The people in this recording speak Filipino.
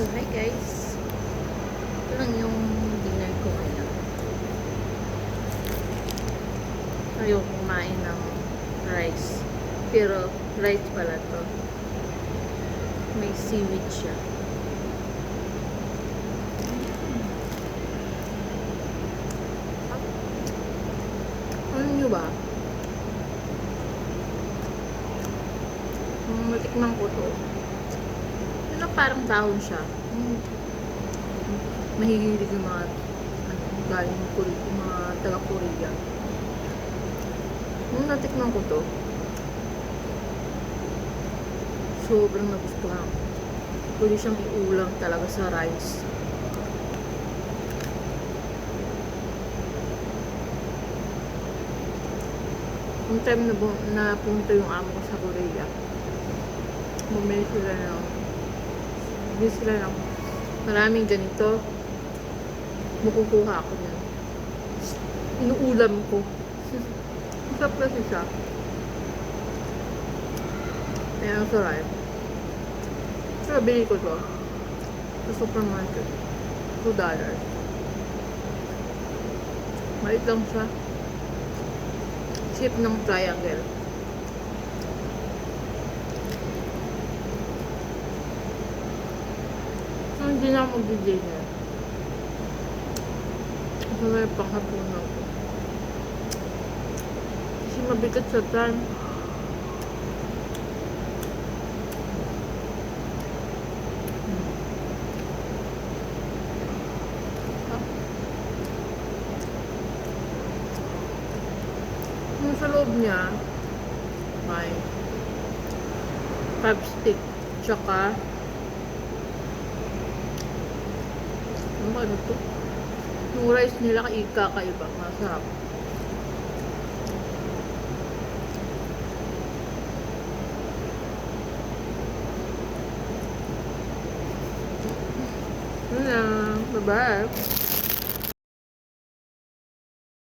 So, hi guys. Ito lang yung dinner ko ngayon. Ayoko kumain ng rice. Pero, rice pala to. May seaweed siya. Ano nyo ba? Matikman ko to. Ano, parang dahon siya. Mahihilig yung mga galing yung mga taga-Korea. Nung natikman ko to, sobrang nagustuhan. Pwede siyang iulam talaga sa rice. Yung time na punta yung amo ko sa Korea, bumili sila ng maraming ganito. Makukuha ako yan. Inuulam ko. Masarap kasi siya. Ayan, sarap. So, bili ko to sa supermarket. $2. Maliit lang siya. Shape ng triangle. So, hindi na ako mag-dinner. Kasi may panghapunan ko. Kasi mabigat sa time. Yung sa loob niya, may crab stick, tsaka ano to? Yung rice nila kakaiba, masarap. Yun lang, bye bye.